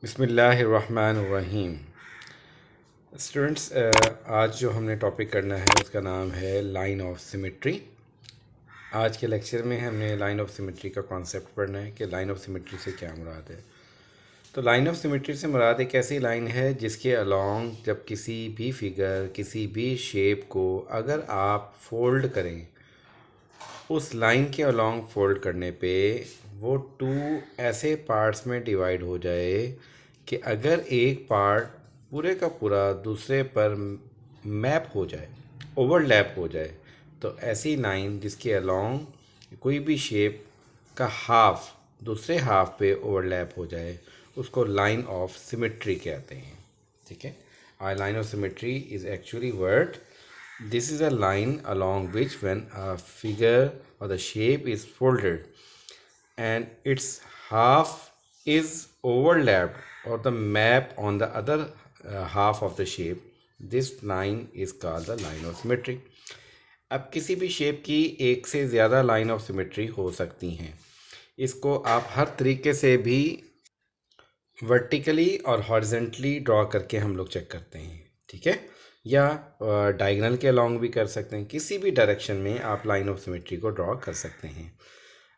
बिस्मिल्लाहिर्रहमानिर्रहीम। स्टूडेंट्स, आज जो हमने टॉपिक करना है उसका नाम है लाइन ऑफ सिमेट्री। आज के लेक्चर में हमने लाइन ऑफ सिमेट्री का कॉन्सेप्ट पढ़ना है कि लाइन ऑफ सिमेट्री से क्या मुराद है। तो लाइन ऑफ सिमेट्री से मुराद एक ऐसी लाइन है जिसके अलोंग जब किसी भी फिगर, किसी भी शेप को अगर आप फोल्ड करें, उस लाइन के अलोंग फोल्ड करने पे वो टू ऐसे पार्ट्स में डिवाइड हो जाए कि अगर एक पार्ट पूरे का पूरा दूसरे पर मैप हो जाए, ओवरलैप हो जाए, तो ऐसी लाइन जिसके अलोंग कोई भी शेप का हाफ दूसरे हाफ पे ओवरलैप हो जाए उसको लाइन ऑफ सिमेट्री कहते हैं। ठीक है, a line of symmetry is actually word. This is a line along which when a figure or the shape is folded and its half is overlapped or the map on the other half of the shape, this line is called the line of symmetry. अब किसी भी shape की एक से ज़्यादा line of symmetry हो सकती हैं। इसको आप हर तरीके से भी वर्टिकली और हॉरिजेंटली ड्रॉ करके हम लोग चेक करते हैं। ठीक है, या डायगोनल के अलोंग भी कर सकते हैं। किसी भी डायरेक्शन में आप लाइन ऑफ सिमेट्री को ड्रॉ कर सकते हैं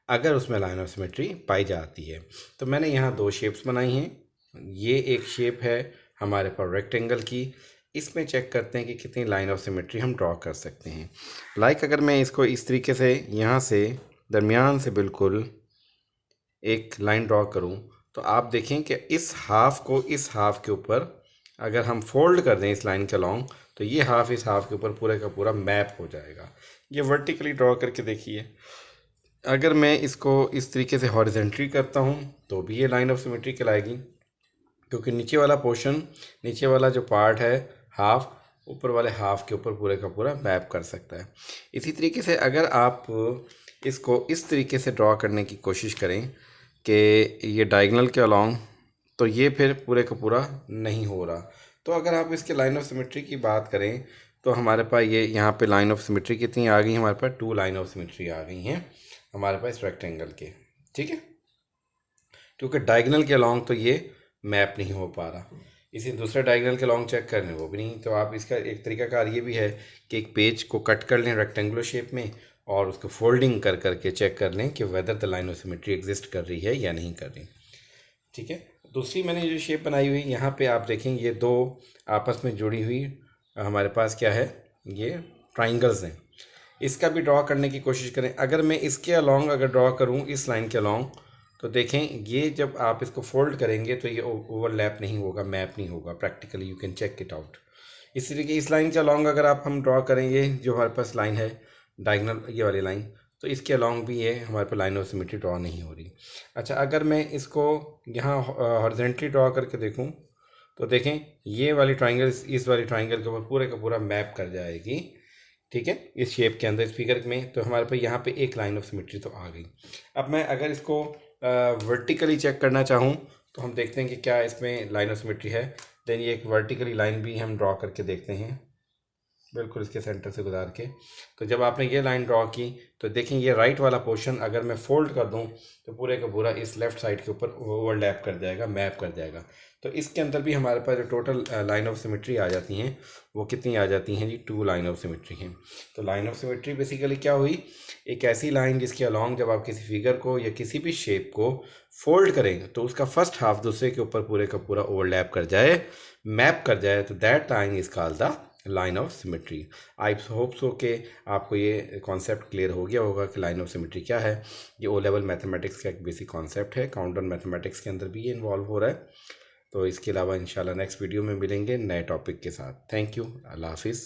अगर उसमें लाइन ऑफ सिमेट्री पाई जाती है। तो मैंने यहाँ दो शेप्स बनाई हैं। ये एक शेप है हमारे पास रेक्टेंगल की, इसमें चेक करते हैं कि कितनी लाइन ऑफ सिमेट्री हम ड्रॉ कर सकते हैं। लाइक अगर मैं इसको इस तरीके से यहाँ से दरमियान से बिल्कुल एक लाइन ड्रॉ करूँ तो आप देखें कि इस हाफ को इस हाफ के ऊपर अगर हम फोल्ड कर दें इस लाइन के अलोंग, तो ये हाफ इस हाफ के ऊपर पूरे का पूरा मैप हो जाएगा। ये वर्टिकली ड्रॉ करके देखिए। अगर मैं इसको इस तरीके से हॉरिजेंटली करता हूँ तो भी ये लाइन ऑफ सिमेट्री कहलाएगी, क्योंकि नीचे वाला पोर्शन, नीचे वाला जो पार्ट है हाफ, ऊपर वाले हाफ के ऊपर पूरे का पूरा मैप कर सकता है। इसी तरीके से अगर आप इसको इस तरीके से ड्रॉ करने की कोशिश करें कि ये डायगोनल के अलोंग, तो ये फिर पूरे का पूरा नहीं हो रहा। तो अगर आप इसके लाइन ऑफ सिमेट्री की बात करें तो हमारे पास ये यहाँ पे लाइन ऑफ सिमेट्री कितनी आ गई, हमारे पास टू लाइन ऑफ सिमेट्री आ गई हैं हमारे पास रेक्टेंगल के। ठीक है, क्योंकि डायगोनल के अलोंग तो ये मैप नहीं हो पा रहा। इसी दूसरे डायगोनल के लॉन्ग चेक कर लें, वो भी नहीं। तो आप इसका एक तरीकाकार ये भी है कि एक पेज को कट कर लें रेक्टेंगुलर शेप में और उसको फोल्डिंग कर करके चेक कर लें कि whether the line of symmetry exist कर रही है या नहीं कर रही। ठीक है, दूसरी मैंने जो शेप बनाई हुई यहाँ पे आप देखें, ये दो आपस में जुड़ी हुई हमारे पास क्या है, ये ट्राइंगल्स हैं। इसका भी ड्रॉ करने की कोशिश करें। अगर मैं इसके अलोंग अगर ड्रॉ करूँ इस लाइन के अलोंग, तो देखें ये जब आप इसको फोल्ड करेंगे तो ये ओवरलैप नहीं होगा, मैप नहीं होगा। Practically you can check it out. इस तरीके इस लाइन के अलोंग अगर आप हम ड्रॉ करेंगे, जो हमारे पास लाइन है डायगोनल ये वाली लाइन, तो इसके अलोंग भी ये हमारे पास लाइन ऑफ सिमेट्री ड्रॉ नहीं हो रही। अच्छा, अगर मैं इसको यहाँ हॉरिजेंटली ड्रॉ करके देखूँ तो देखें ये वाली ट्राइंगल इस वाली ट्राइंगल के ऊपर पूरे का पूरा मैप कर जाएगी। ठीक है, इस शेप के अंदर, इस फिगर में, तो हमारे पास यहाँ पे एक लाइन ऑफ सिमेट्री तो आ गई। अब मैं अगर इसको वर्टिकली चेक करना चाहूँ तो हम देखते हैं कि क्या इसमें लाइन ऑफ सिमेट्री है। देन ये एक वर्टिकली लाइन भी हम ड्रॉ करके देखते हैं बिल्कुल इसके सेंटर से गुजार के। तो जब आपने ये लाइन ड्रॉ की तो देखें ये राइट वाला पोर्शन अगर मैं फोल्ड कर दूं तो पूरे का पूरा इस लेफ़्ट साइड के ऊपर ओवरलैप कर जाएगा, मैप कर जाएगा। तो इसके अंदर भी हमारे पास जो टोटल लाइन ऑफ सिमेट्री आ जाती हैं वो कितनी आ जाती हैं जी, टू लाइन ऑफ सिमेट्री हैं। तो लाइन ऑफ सिमेट्री बेसिकली क्या हुई, एक ऐसी लाइन जिसके अलोंग जब आप किसी फिगर को या किसी भी शेप को फोल्ड करें तो उसका फर्स्ट हाफ दूसरे के ऊपर पूरे का पूरा ओवरलैप कर जाए, मैप कर जाए, तो that line is called the line of symmetry. I hope so कि आपको ये कॉन्सेप्ट क्लियर हो गया होगा कि लाइन ऑफ सिमेट्री क्या है। ये ओ लेवल मैथमेटिक्स का एक बेसिक कॉन्सेप्ट है, काउंटर मैथमेटिक्स के अंदर भी ये इन्वॉल्व हो रहा है। तो इसके अलावा इंशाल्लाह नेक्स्ट वीडियो में मिलेंगे नए टॉपिक के साथ। थैंक यू, अल्लाह हाफिज़।